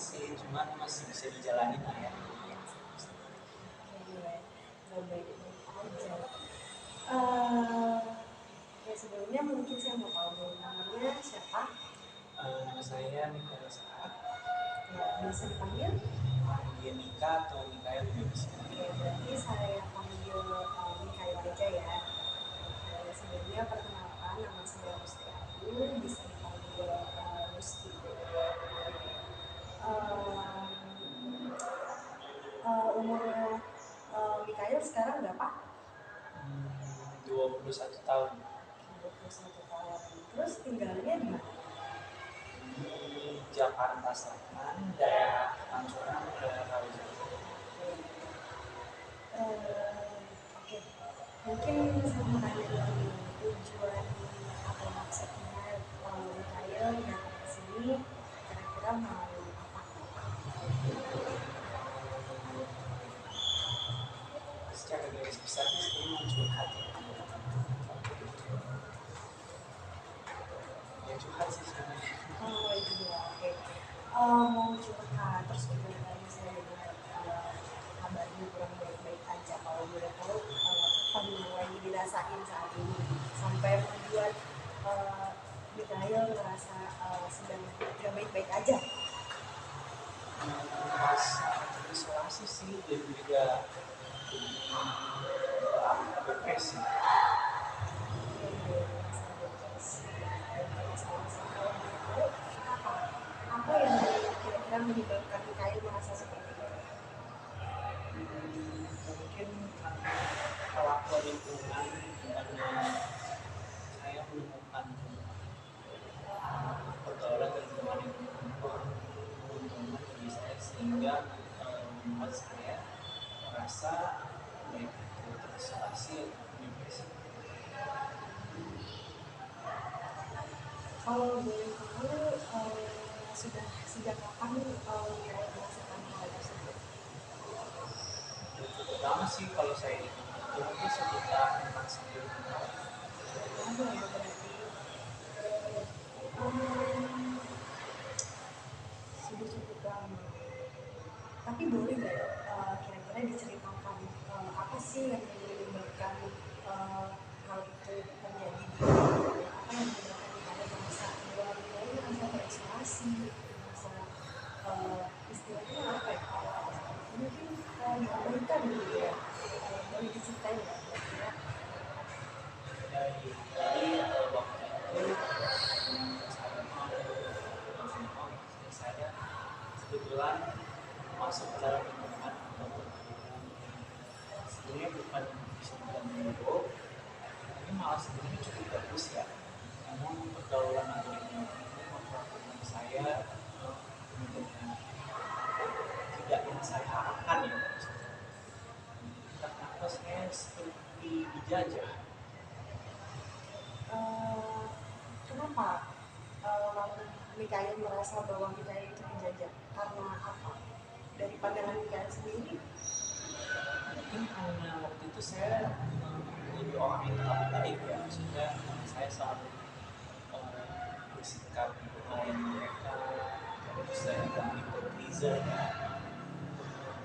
sih, cuman masih bisa dijalanin lah ya. Oke, baik-baik aja. Eh, ya sebelumnya mungkin saya mau tahu namanya siapa? Nama saya Mikael Sahat, Ya, biasa dipanggil. panggil Nika atau Mikael juga bisa. Oke, berarti saya panggil Mikael aja ya. Oke, sebelumnya perkenalkan nama saya Rusti Ayu, bisa dipanggil Rusti. Eh, umur Mikael sekarang berapa? 21 tahun. 21 tahun. Terus tinggalnya di mana? Di Jakarta Selatan, daerah Pancoran, daerah Rawajawa. Oke, mungkin saya mau tanya dulu tujuan atau maksudnya Mikael datang ke sini kira-kira mau apa? Secara garis besar saya mau curhat ya curhat sih sebenarnya. Oh itu dia, oke. Mau curhat terus juga tadi saya dengar kabarnya kurang baik-baik aja. Kalau boleh tahu apa yang lagi dirasain saat ini sampai membuat Mikael ngerasa sedang tidak baik-baik aja. Pas isolasi sih dan juga depresi. Apa yang kira-kira menyebabkan Mikael merasa seperti itu? Mungkin kelakuan lingkungan dimana saya menemukan pergaulan dan teman yang menguntungkan bagi saya sehingga membuat saya merasa baik itu terisolasi atau depresi. Kalau boleh tahu sudah sejak kapan Mikael merasakan hal tersebut? Cukup lama sih kalau saya hitung itu sekitar 4-9 tahun. Lama ya berarti. Um, sudah cukup lama. Tapi boleh nggak kira-kira diceritakan apa sih yang menyebabkan hal itu terjadi? Apa yang menyebabkan Mikael merasa bahwa Mikael merasa terisolasi, merasa istilahnya apa ya? Mungkin terabaikan gitu ya. Boleh diceritain nggak kira-kira? Jadi waktu itu saya saya kebetulan masuk ke dalam lingkungan atau pergaulan sebenarnya bukan bisa dibilang buruk, tapi malah sebenarnya cukup bagus ya. Namun pergaulan atau lingkungan itu memperlakukan saya dengan tidak yang saya harapkan ya. Kenapa saya seperti dijajah? Kenapa Mikael merasa bahwa Mikael itu dijajah? Karena apa? Dari pandangan Mikael sendiri? Mungkin karena waktu itu saya menjadi orang yang terlalu baik ya, maksudnya saya selalu bersikap melayani mereka, terus saya people pleaser ya.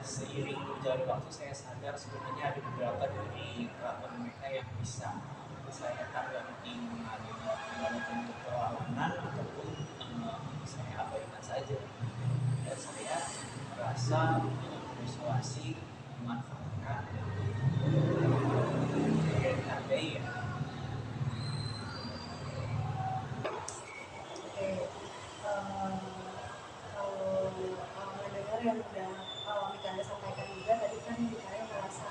Seiring berjalan waktu saya sadar sebenarnya ada beberapa dari kelakuan mereka yang bisa saya tanggapi dalam bentuk perlawanan ataupun saya abaikan saja, dan saya merasa berisolasi, memanfaatkan, dihargai ya. Oke, kalau mendengar yang udah Mikael sampaikan juga tadi kan Mikael merasa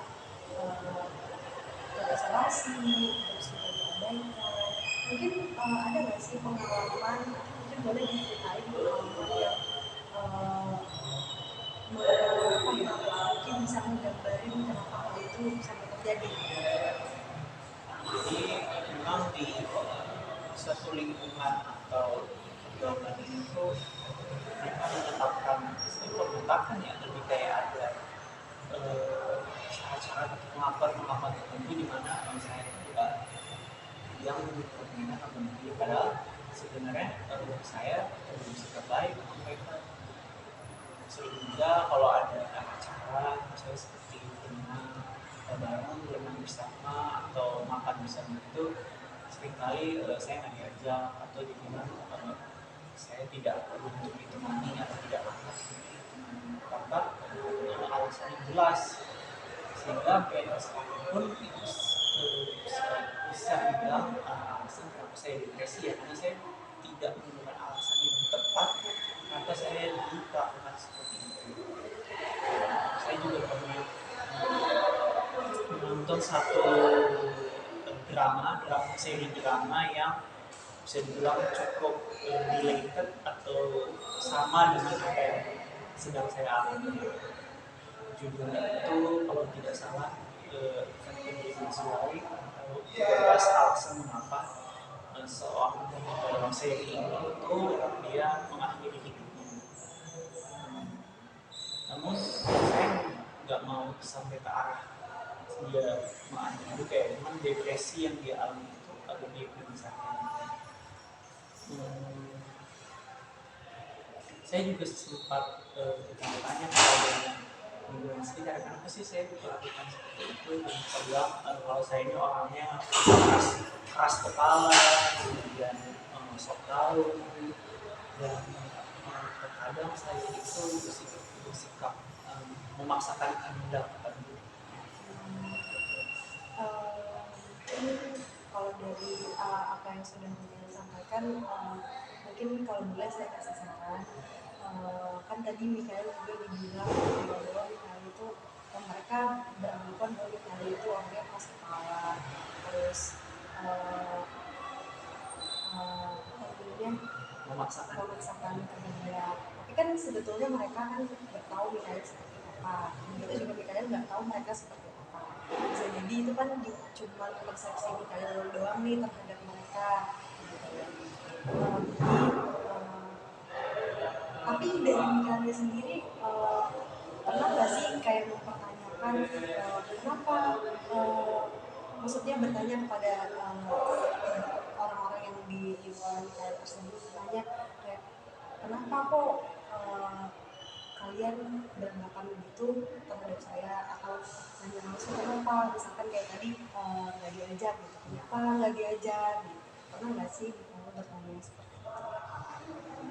terisolasi, terus juga diabaikan. Mungkin ada nggak sih pengalaman, mungkin boleh diceritain pengalaman yang uh, apa ya, mungkin bisa menggambarin kenapa hal itu sampai terjadi. Jadi memang di suatu lingkungan atau pergaulan itu mereka menetapkan ya, lebih kayak ada cara-cara atau pengakuan tertentu di mana saya juga yang berminat atau padahal sebenarnya saya bersikap baik sama mereka. sering juga kalau ada acara misalnya seperti bareng berenang bersama atau makan bersama itu seringkali saya nggak diajak atau dibilang saya tidak beruntung ditemani atau tidak layak ditemani tanpa alasan yang jelas, sehingga sampai sekarang pun itu bisa dibilang alasan kenapa saya depresi ya, karena saya tidak menemukan alasan yang tepat kenapa saya diperlakukan seperti itu. Saya juga pernah menonton satu seri drama yang bisa dibilang cukup related atau sama dengan apa yang sedang saya alami. Judulnya itu kalau tidak salah Effective Suai, atau 13 alasan mengapa seorang dalam seri ini itu dia mengakhiri hidupnya. Namun saya nggak mau sampai ke arah dia mengakhiri hidup, kayak memang depresi yang dia alami itu ada di saya. Saya juga sempat bertanya-tanya kepada lingkungan sekitar, kenapa sih saya diperlakukan seperti itu, dan saya bilang kalau saya ini orangnya keras kepala, kemudian sok tahu, dan terkadang saya itu bersikap memaksakan kehendak. Ini kalau dari apa yang sudah Mikael sampaikan, mungkin kalau mulai saya kasih saran. Kan tadi Mikael juga dibilang bahwa Mikael itu mereka beranggapan bahwa Mikael itu orangnya keras kepala, terus memaksakan kehendak. Tapi kan sebetulnya mereka kan nggak tahu Mikael seperti apa. Kita juga Mikael nggak tahu mereka seperti apa. Bisa jadi itu kan cuma persepsi Mikael doang nih terhadap mereka. Tapi dari Mikael sendiri pernah nggak sih kayak mempertanyakan kenapa, maksudnya bertanya kepada orang-orang yang di lingkungan Mikael tersebut, bertanya kayak kenapa kok kalian beranggapan begitu terhadap saya, atau nanya langsung kenapa, misalkan kayak tadi nggak diajak gitu, kenapa nggak diajak gitu. Pernah nggak sih kamu bertanya seperti itu?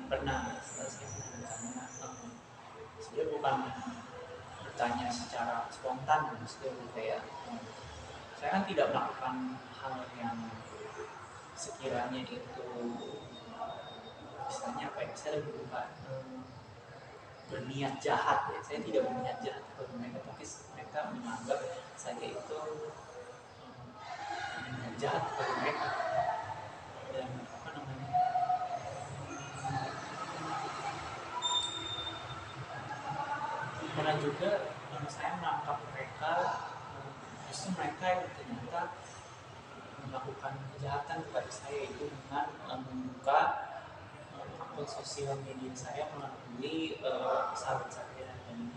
Pernah, saya pernah bertanya, sebenarnya bukan bertanya secara spontan, maksudnya kayak saya kan tidak melakukan hal yang sekiranya itu misalnya apa ya, saya bukan berniat jahat ya, saya tidak berniat jahat kepada mereka, tapi mereka menganggap saya itu berniat jahat kepada mereka. Dan apa namanya, pernah juga saya menangkap mereka, justru mereka yang ternyata melakukan kejahatan kepada saya itu dengan membuka akun sosial media saya melalui sahabat saya, dan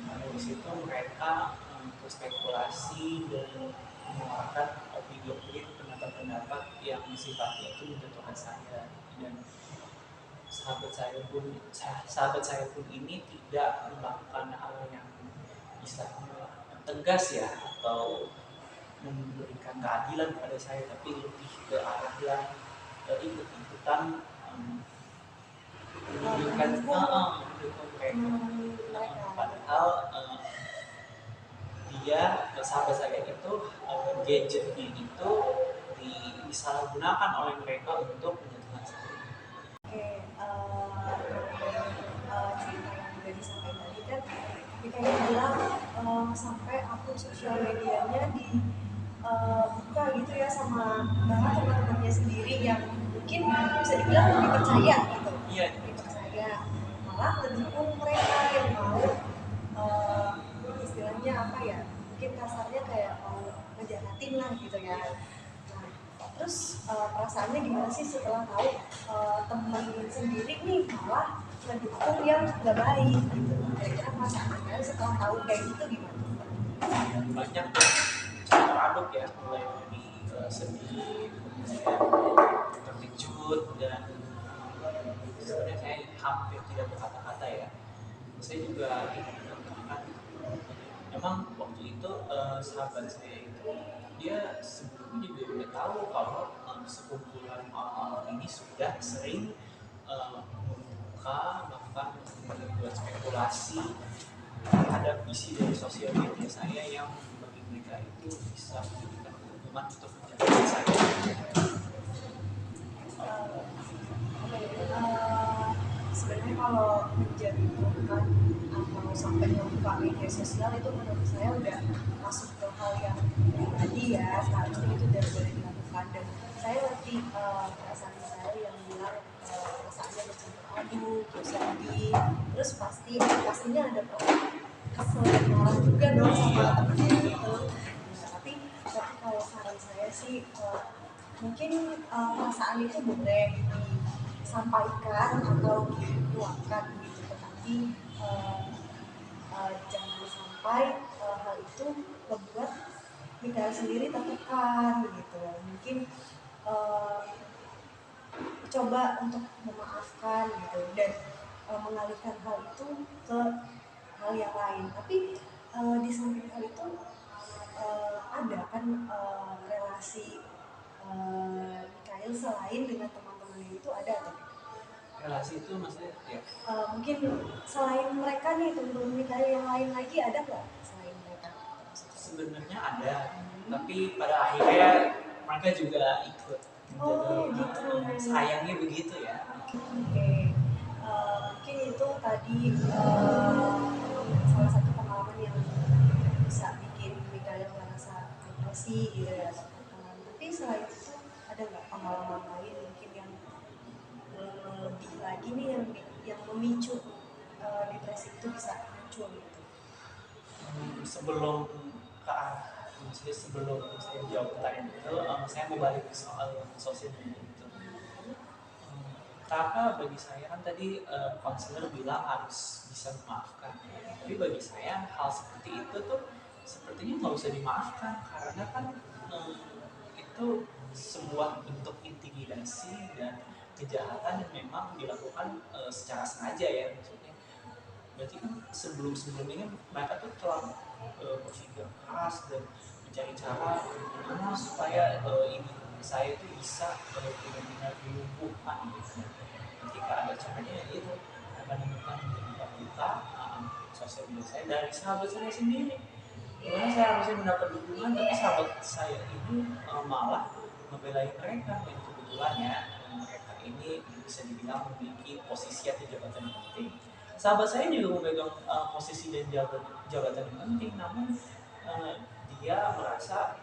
dari situ mereka berspekulasi dan mengeluarkan opini pendapat-pendapat yang sifatnya itu menjatuhkan saya. Dan sahabat saya pun ini tidak melakukan hal yang istilahnya tegas ya, atau memberikan keadilan kepada saya, tapi lebih ke arah yang ikut-ikutan mendukung mereka. Padahal sahabat saya itu gadgetnya itu disalahgunakan oleh mereka untuk menjatuhkan saya. Oke, cerita yang udah disampaikan tadi kan Mikael bilang sampai akun sosial medianya dibuka gitu ya sama bahkan teman-temannya sendiri yang mungkin bisa dibilang lebih percaya gitu. Iya, lebih percaya, malah mendukung mereka yang mau istilahnya apa ya, mungkin kasarnya kayak mau ngejahatin lah gitu ya. Nah, terus perasaannya gimana sih setelah tahu teman sendiri nih malah mendukung yang nggak baik gitu? Kira-kira perasaannya setelah tahu kayak gitu gimana? Banyak campur aduk ya, mulai dari sedih, terkejut, dan sebenarnya saya hampir tidak berkata-kata ya. saya juga ingin menambahkan, memang waktu itu sahabat saya itu dia sebelumnya juga udah tahu kalau sekumpulan orang-orang ini sudah sering membuka bahkan membuat spekulasi terhadap isi dari sosial media saya yang bagi mereka itu bisa menjadikan hukuman untuk menjatuhkan saya. Sebenarnya kalau menjatuhkan atau sampai membuka media sosial itu menurut saya udah masuk ke hal yang pribadi ya, seharusnya itu tidak boleh dilakukan. Dan saya ngerti perasaan saya yang bilang perasaannya bercampur aduk, terus sedih, terus pastinya ada kesel dan marah juga dong sama temennya gitu. Nah, tapi kalau saran saya sih mungkin perasaan itu boleh disampaikan atau dikeluarkan gitu, tetapi jangan sampai hal itu membuat Mikael sendiri tertekan gitu. Mungkin uh, coba untuk memaafkan gitu dan mengalihkan hal itu ke hal yang lain. Tapi di samping hal itu ada kan relasi Mikael selain dengan teman-temannya itu ada atau relasi itu maksudnya ya mungkin selain mereka nih teman-teman Mikael yang lain lagi ada nggak selain mereka? sebenarnya ada, tapi pada akhirnya mereka juga ikut. Oh gitu. Sayangnya begitu ya. Oke. Mungkin itu tadi salah satu pengalaman yang bisa bikin Mikael merasa depresi gitu ya. Tapi selain itu ada nggak pengalaman lain mungkin yang lebih lagi nih yang memicu depresi itu bisa muncul gitu? Sebelum ke arah maksudnya sebelum saya jawab pertanyaan itu, saya mau balik ke soal sosial media itu. Karena bagi saya kan tadi konselor bilang harus bisa memaafkan, tapi bagi saya hal seperti itu tuh sepertinya nggak usah dimaafkan karena kan itu sebuah bentuk intimidasi dan kejahatan yang memang dilakukan secara sengaja ya, maksudnya berarti kan sebelum-sebelumnya mereka tuh telah berpikir keras dan mencari cara gimana supaya ini saya itu bisa benar-benar dilumpuhkan gitu. Ketika ada caranya ya itu akan membuka sosial media saya dari sahabat saya sendiri. Gimana saya harusnya mendapat dukungan, tapi sahabat saya ini malah membelai mereka yang kebetulan ya mereka ini bisa dibilang memiliki posisi atau jabatan yang penting. Sahabat saya juga memegang posisi dan jabatan yang penting, namun dia merasa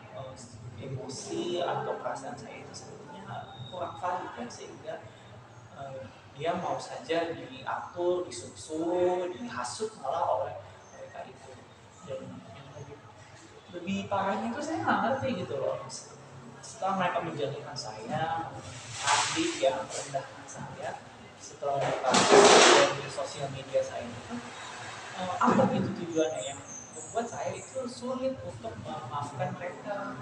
emosi atau perasaan saya itu sepertinya kurang valid ya, sehingga dia mau saja diatur, disusul, dihasut malah oleh mereka itu. Dan yang lebih parahnya itu saya nggak ngerti gitu loh, setelah mereka menjatuhkan saya, adik yang merendahkan saya, setelah mereka di sosial media saya itu apa gitu tujuannya yang membuat saya itu sulit untuk memaafkan mereka.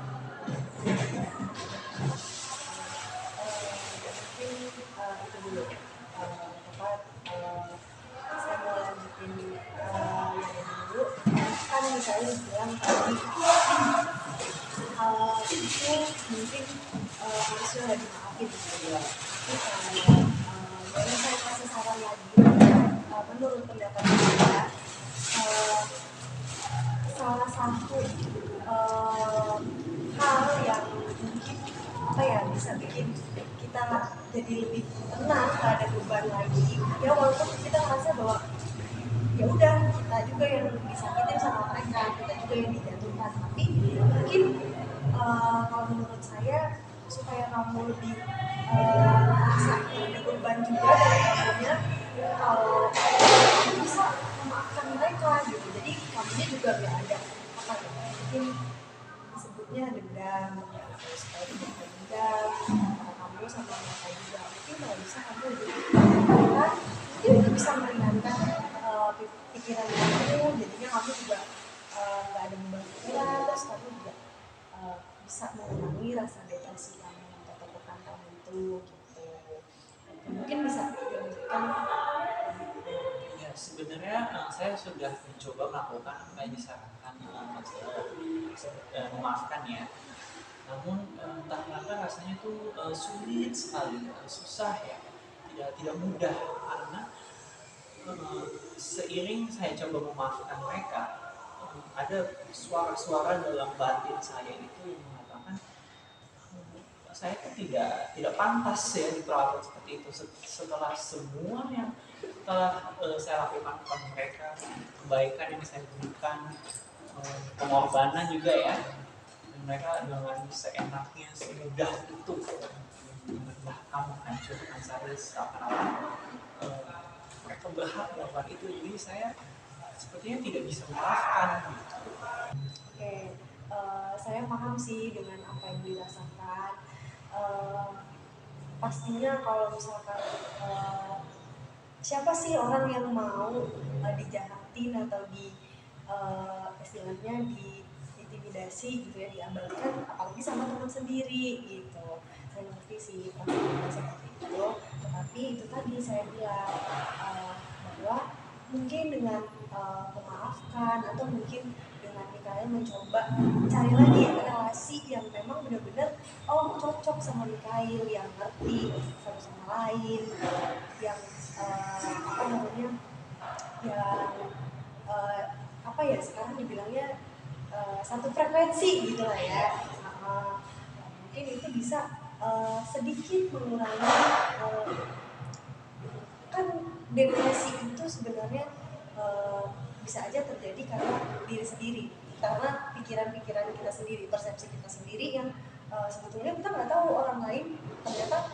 Mungkin itu dulu saya mau lanjutin yang dulu kan misalnya bilang tadi itu mungkin harusnya nggak dimaafin gitu ya. Tapi kalau saya kasih saran lagi, menurut pendapat saya salah satu hal yang mungkin apa ya bisa bikin kita jadi lebih tenang, nggak ada beban lagi ya, walaupun kita merasa bahwa ya udah kita juga yang disakitin sama mereka, kita juga yang dijatuhkan, tapi mungkin kalau menurut saya supaya kamu lebih merasa ada beban juga dari kamunya, kalau kamu bisa memaafkan mereka gitu, jadi kamunya juga nggak ada apa ya, mungkin disebutnya dendam ya, supaya tidak ada dendam antara kamu sama mereka juga. Mungkin kalau bisa kamu lebih memaafkan, mungkin itu bisa meringankan pikiran kamu, jadinya kamu juga nggak ada beban pikiran, terus kamu juga bisa mengurangi rasa depresi kamu atau tertekan kamu itu gitu. Mungkin bisa dilanjutkan. sebenarnya saya sudah mencoba melakukan apa yang disarankan memaafkan ya. Namun entah kenapa rasanya tuh sulit sekali, susah ya, tidak mudah karena seiring saya coba memaafkan mereka, ada suara-suara dalam batin saya itu yang mengatakan saya tuh tidak pantas ya diperlakukan seperti itu setelah semua yang telah saya lakukan kepada mereka, kebaikan yang saya berikan, pengorbanan juga ya, dan mereka dengan seenaknya semudah itu merendahkan, menghancurkan saya seakan-akan mereka berhak melakukan itu, jadi saya sepertinya tidak bisa memaafkan gitu. Oke, saya paham sih dengan apa yang dirasakan. Eh, Pastinya kalau misalkan siapa sih orang yang mau dijahatin atau istilahnya diintimidasi gitu ya, diabaikan, apalagi sama teman sendiri gitu. Saya ngerti sih perasaan seperti itu, tetapi itu tadi saya bilang bahwa mungkin dengan memaafkan atau mungkin dengan Mikael mencoba cari lagi relasi yang memang benar-benar cocok sama Mikael, yang ngerti satu sama lain, yang apa namanya, yang apa ya sekarang dibilangnya satu frekuensi gitu lah ya. Mungkin itu bisa sedikit mengurangi, kan depresi itu sebenarnya bisa aja terjadi karena diri sendiri, karena pikiran-pikiran kita sendiri, persepsi kita sendiri yang sebetulnya kita nggak tahu orang lain ternyata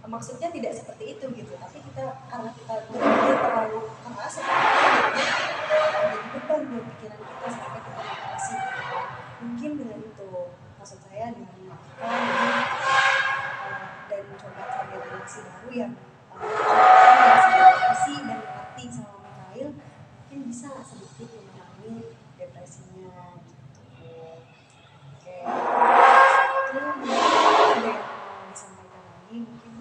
maksudnya tidak seperti itu gitu, tapi karena kita benar-benar terlalu keras menjadi beban buat pikiran kita sampai kita depresi gitu kan. Mungkin dengan itu maksud saya, dengan memaafkan dan coba cari relasi baru yang relasi dan mengerti sama Mikael, mungkin bisa sedikit mengurangi depresinya gitu. Oke, itu mungkin ada yang mau disampaikan lagi mungkin.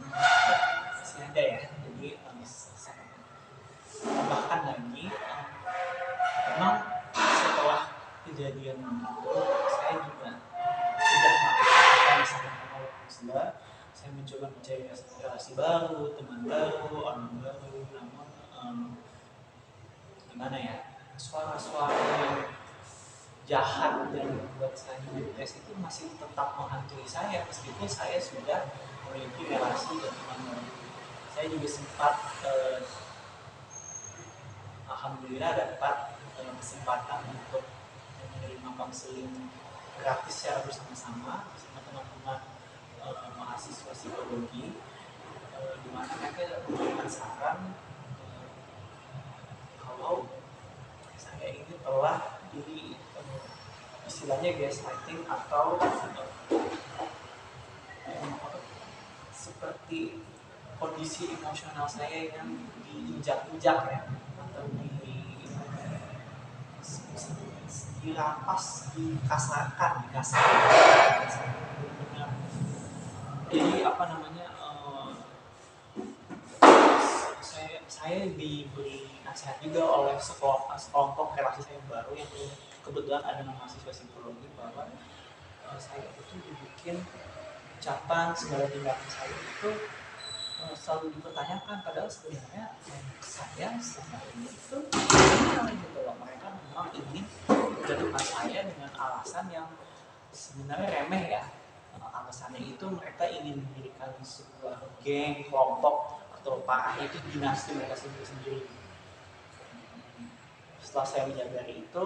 Masih ada ya, jadi bahkan lagi memang setelah kejadian itu saya juga sudah melakukan apa yang disampaikan oleh counselor. Saya mencoba mencari relasi baru, teman baru, orang baru, namun gimana ya, suara-suara yang jahat dan membuat saya depresi itu masih tetap menghantui saya meskipun saya sudah memiliki relasi dan teman baru. Saya juga sempat alhamdulillah dapat kesempatan untuk menerima konseling gratis secara bersama-sama bersama teman-teman mahasiswa psikologi, di mana mereka memberikan saran kalau saya ini telah di istilahnya gaslighting atau seperti kondisi emosional saya yang diinjak-injak ya, atau dirampas, dikasarkan. Jadi apa namanya, saya diberi nasihat juga oleh sekelompok relasi saya baru yang kebetulan ada mahasiswa psikologi, bahwa saya itu dibikin ucapan segala tindakan saya itu selalu dipertanyakan, padahal sebenarnya saya selama ini itu benar gitu loh, mereka memang ingin menjatuhkan saya dengan alasan yang sebenarnya remeh ya. Alasannya itu mereka ingin mendirikan sebuah geng, kelompok, atau parahnya itu dinasti mereka sendiri-sendiri. Setelah saya menyadari itu,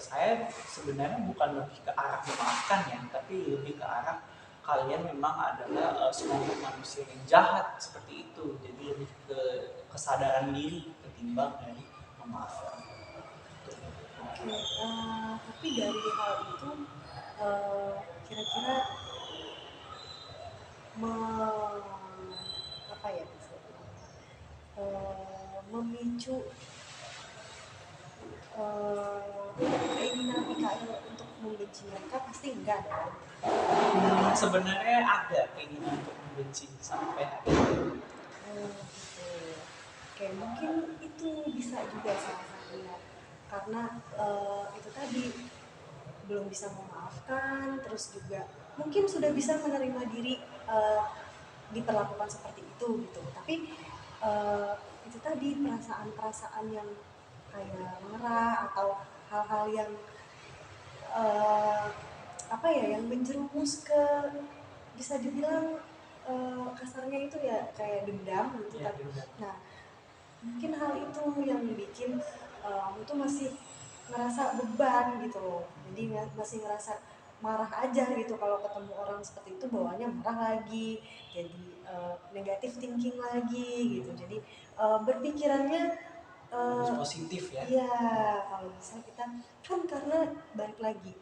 saya sebenarnya bukan lebih ke arah memaafkan ya, tapi lebih ke arah kalian memang adalah sekelompok manusia yang jahat seperti itu. Jadi lebih ke kesadaran diri ketimbang dari memaafkan. Oke, tapi dari hal itu kira-kira apa ya memicu keinginan Mikael untuk membenci mereka pasti enggak dong. Sebenarnya ada keinginan untuk membenci sampai hari ini. Gitu. Oke, mungkin itu bisa juga salah satunya karena itu tadi belum bisa memaafkan, terus juga mungkin sudah bisa menerima diri diperlakukan seperti itu gitu. Tapi eh, itu tadi perasaan-perasaan yang kayak marah atau hal-hal yang eh, apa ya, yang menjerumus ke, bisa dibilang kasarnya itu ya kayak dendam gitu Ya, kan. benar. Nah, mungkin hal itu yang bikin aku tuh masih ngerasa beban gitu loh, jadi masih ngerasa marah aja gitu kalau ketemu orang seperti itu, bawaannya marah lagi, jadi negatif thinking lagi gitu, jadi berpikirannya Harus positif ya. iya, kalau bisa kita kan, karena balik lagi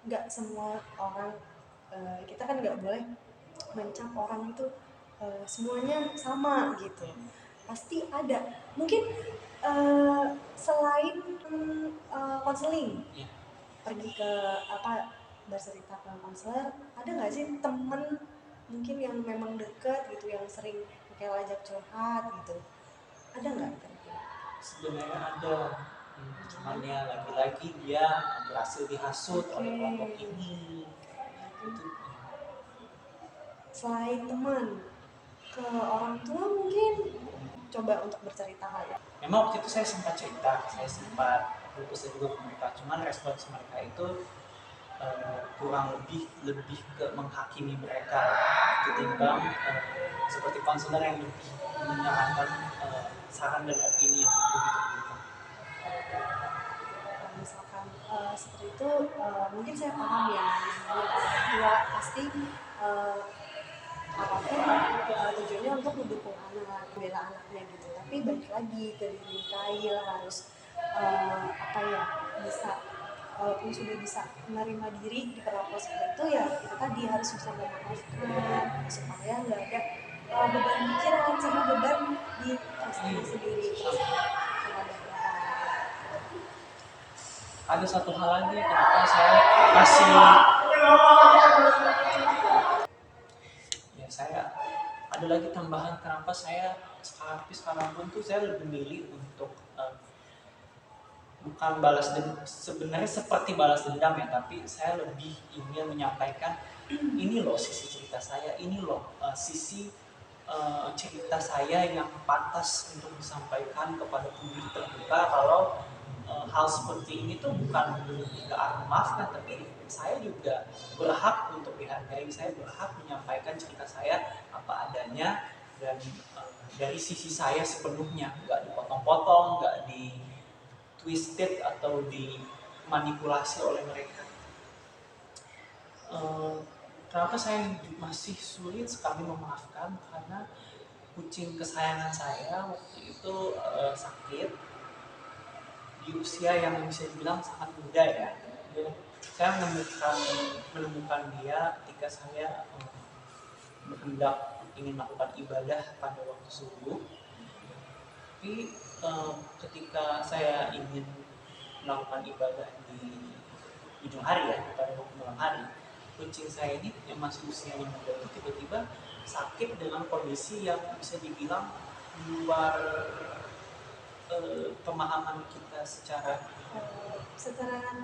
nggak semua orang, kita kan nggak boleh mencap orang itu semuanya sama gitu, pasti ada mungkin selain konseling, Ya. pergi ke apa, bercerita ke konselor, ada nggak sih temen mungkin yang memang deket gitu, yang sering kayak ajak curhat gitu, ada nggak kira-kira? Sebenarnya ada, cuman ya lagi-lagi dia berhasil dihasut Oke, oleh kelompok ini. berarti Itu selain teman, ke orang tua mungkin coba untuk bercerita kali ya. memang waktu itu saya sempat cerita, saya sempat berpesan juga ke mereka, cuman respons mereka itu kurang lebih lebih ke menghakimi mereka ketimbang seperti konselor yang lebih menyarankan saran dan opini yang begitu begitu. Kalau misalkan seperti itu, mungkin saya paham ya, namanya orang tua pasti uh, apapun tujuannya untuk mendukung anak, bela anaknya gitu. Tapi balik lagi ke diri Kail harus apa ya, bisa, walaupun sudah bisa menerima diri diperlakukan seperti itu, ya itu tadi harus bisa memaafkan supaya nggak ada beban pikiran sama beban di perasaannya sendiri terhadap orang. Ada satu hal lagi kenapa saya masih ya saya ada lagi tambahan kenapa saya sekarang pun tuh saya lebih milih untuk bukan balas dendam, sebenarnya seperti balas dendam ya, tapi saya lebih ingin menyampaikan ini loh sisi cerita saya, ini loh sisi cerita saya yang pantas untuk disampaikan kepada publik terbuka, kalau hal seperti ini tuh bukan lebih ke arah maafkan, tapi saya juga berhak untuk dihargai, saya berhak menyampaikan cerita saya apa adanya, dan dari sisi saya sepenuhnya, nggak dipotong-potong, nggak di twisted atau dimanipulasi oleh mereka. Kenapa saya masih sulit sekali memaafkan, karena kucing kesayangan saya waktu itu sakit di usia yang bisa dibilang sangat muda ya. Saya menemukan dia ketika saya berhendak ingin melakukan ibadah pada waktu subuh. Tapi ketika saya ingin melakukan ibadah di ujung hari ya, pada waktu malam hari, kucing saya ini yang masih usianya muda itu tiba-tiba sakit dengan kondisi yang bisa dibilang di luar pemahaman kita Secara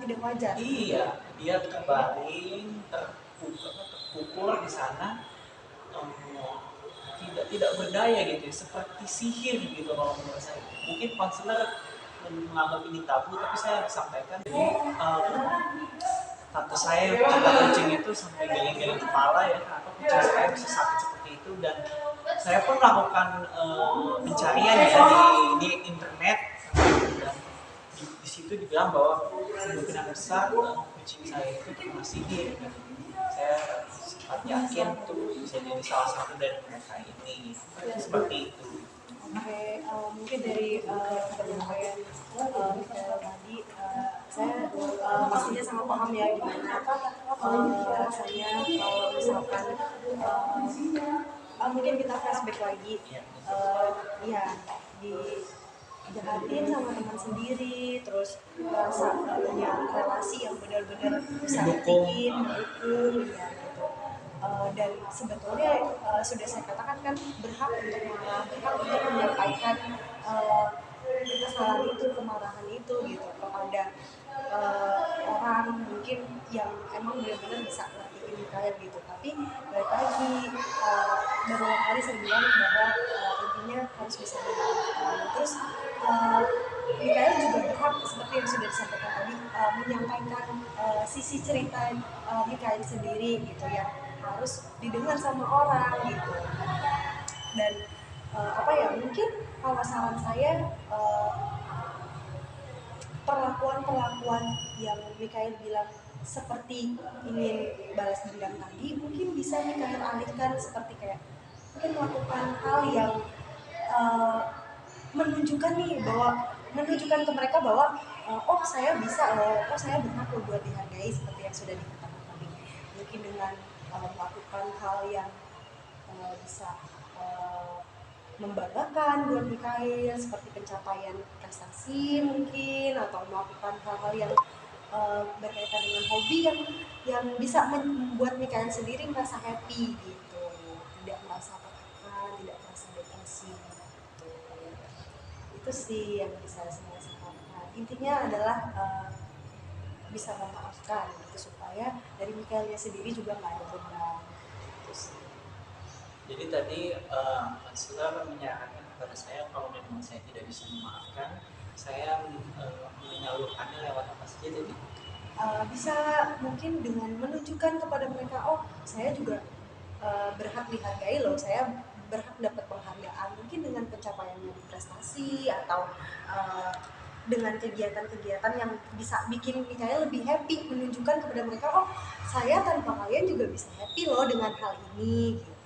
tidak wajar. iya, dia terbaring, terpukul di sana, tidak berdaya gitu ya, seperti sihir gitu kalau menurut saya. Mungkin konselor menganggap ini tabu, tapi saya sampaikan. Jadi tante saya yang pecinta kucing itu sampai geleng-geleng kepala ya, kenapa kucing saya bisa sakit seperti itu, dan saya pun melakukan pencarian ya di internet, dan di situ dibilang bahwa kemungkinan besar kucing saya itu terkena sihir, dan saya sempat yakin itu bisa jadi salah satu dari mereka ini, seperti itu. Oke, mungkin dari penyampaian Michael tadi, saya pastinya sangat paham ya gimana rasanya kalau misalkan mungkin kita flashback lagi, ya dijahatin sama teman sendiri, terus merasa punya relasi yang benar-benar bisa bikin mendukung, ya gitu. dan sebetulnya sudah saya katakan kan berhak untuk marah, berhak untuk menyampaikan uh, kesalahan itu, kemarahan itu gitu kepada orang mungkin yang emang benar-benar bisa ngertiin Mikael gitu. Tapi balik lagi, beberapa kali saya bilang bahwa intinya harus bisa memaafkan. Terus Mikael juga berhak seperti yang sudah disampaikan tadi, menyampaikan sisi cerita Mikael sendiri gitu yang harus didengar sama orang gitu. Dan apa ya, mungkin kalau saran saya, perlakuan-perlakuan yang Mikael bilang seperti ingin balas dendam tadi mungkin bisa Mikael alihkan seperti kayak mungkin melakukan hal yang uh, menunjukkan nih bahwa menunjukkan ke mereka bahwa oh saya bisa loh, oh saya berhak loh buat dihargai seperti yang sudah dikatakan tadi. Mungkin dengan melakukan hal yang bisa membanggakan buat Mikael seperti pencapaian prestasi mungkin, atau melakukan hal-hal yang berkaitan dengan hobi yang bisa membuat Mikael sendiri merasa happy gitu, tidak merasa tertekan, tidak merasa depresi gitu. Itu sih yang bisa saya sampaikan. Intinya adalah bisa memaafkan gitu supaya dari Mikaelnya sendiri juga nggak ada beban gitu sih. Jadi tadi konselor menyarankan kepada saya kalau memang saya tidak bisa memaafkan, saya menyalurkannya lewat apa saja tadi? Bisa mungkin dengan menunjukkan kepada mereka, oh saya juga berhak dihargai loh, saya berhak dapat penghargaan mungkin dengan pencapaian prestasi atau dengan kegiatan-kegiatan yang bisa bikin Mikael lebih happy, menunjukkan kepada mereka, oh saya tanpa kalian juga bisa happy loh dengan hal ini gitu.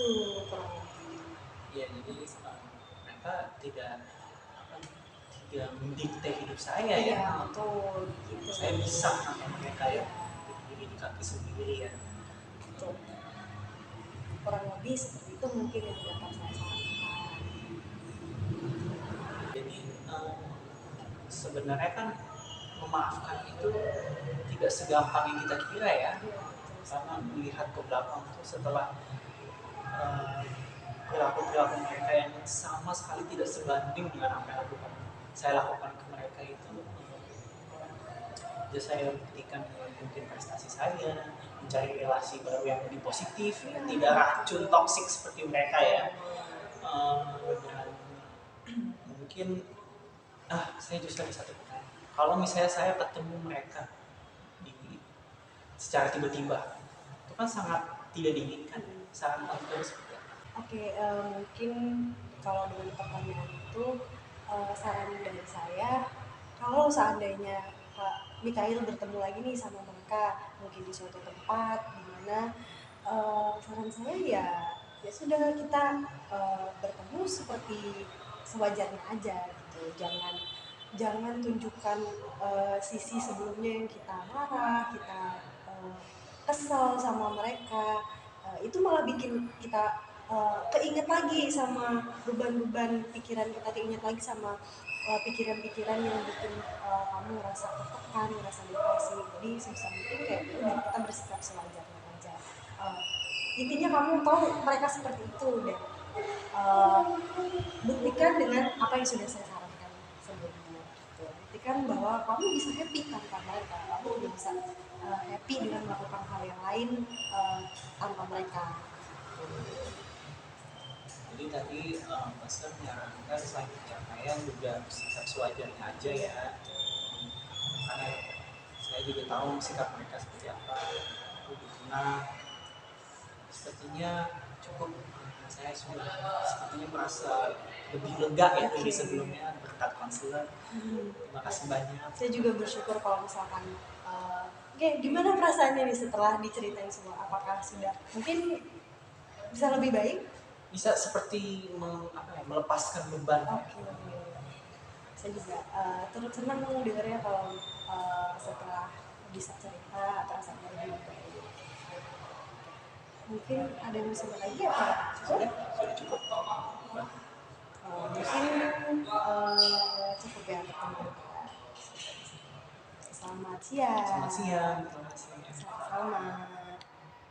Itu kurang lebih. Ya jadi mereka tidak apa, tidak mendikte hidup saya ya. Iya betul gitu. Saya bisa sama mereka ya, berdiri di kaki sendiri ya. Gitu. Kurang lebih seperti itu mungkin yang dapat saya sampaikan. Jadi sebenarnya kan memaafkan itu tidak segampang yang kita kira ya. Karena melihat ke belakang itu setelah perilaku-perilaku mereka yang sama sekali tidak sebanding dengan apa yang saya lakukan ke mereka itu, ya saya buktikan mungkin prestasi saya, mencari relasi baru yang lebih positif, tidak racun toksik seperti mereka ya. Dan mungkin saya justru ada satu pertanyaan, kalau misalnya saya ketemu mereka secara tiba-tiba, itu kan sangat tidak diinginkan. Saran kamu seperti apa? Oke, mungkin kalau dengan pertanyaan itu, saran dari saya, kalau seandainya Pak Mikael bertemu lagi nih sama mereka, mungkin di suatu tempat di mana, saran saya ya ya sudah kita bertemu seperti sewajarnya aja gitu, jangan jangan tunjukkan sisi sebelumnya yang kita marah, kita kesel sama mereka. Itu malah bikin kita keinget lagi sama beban-beban pikiran kita, keinget lagi sama pikiran-pikiran yang bikin kamu ngerasa tertekan, ngerasa depresi. Jadi sebisa mungkin kayak udah kita bersikap sewajarnya aja. Uh, Intinya kamu tahu mereka seperti itu dan buktikan dengan apa yang sudah saya sarankan sebelumnya. Gitu. Buktikan bahwa kamu bisa happy tanpa mereka, kamu juga bisa happy dengan melakukan hal yang lain tanpa mereka. Jadi tadi Pastor menyarankan selain pencapaian juga sikap sewajarnya aja ya. Karena saya juga tahu sikap mereka seperti apa. Nah, sepertinya cukup. Saya sudah sepertinya merasa lebih lega ya dari sebelumnya berkat konselor. Terima kasih banyak. Saya juga bersyukur kalau misalkan gimana perasaannya nih setelah diceritain semua? Apakah sudah mungkin bisa lebih baik? Bisa seperti melepaskan beban. Oke. Saya juga turut senang dengarnya kalau setelah bisa cerita perasaannya lebih baik. Mungkin ada yang bisa lagi apa? Sudah cukup. Mungkin cukup ya ketemu. Selamat siang. Selamat siang. Terima kasih. Sama-sama.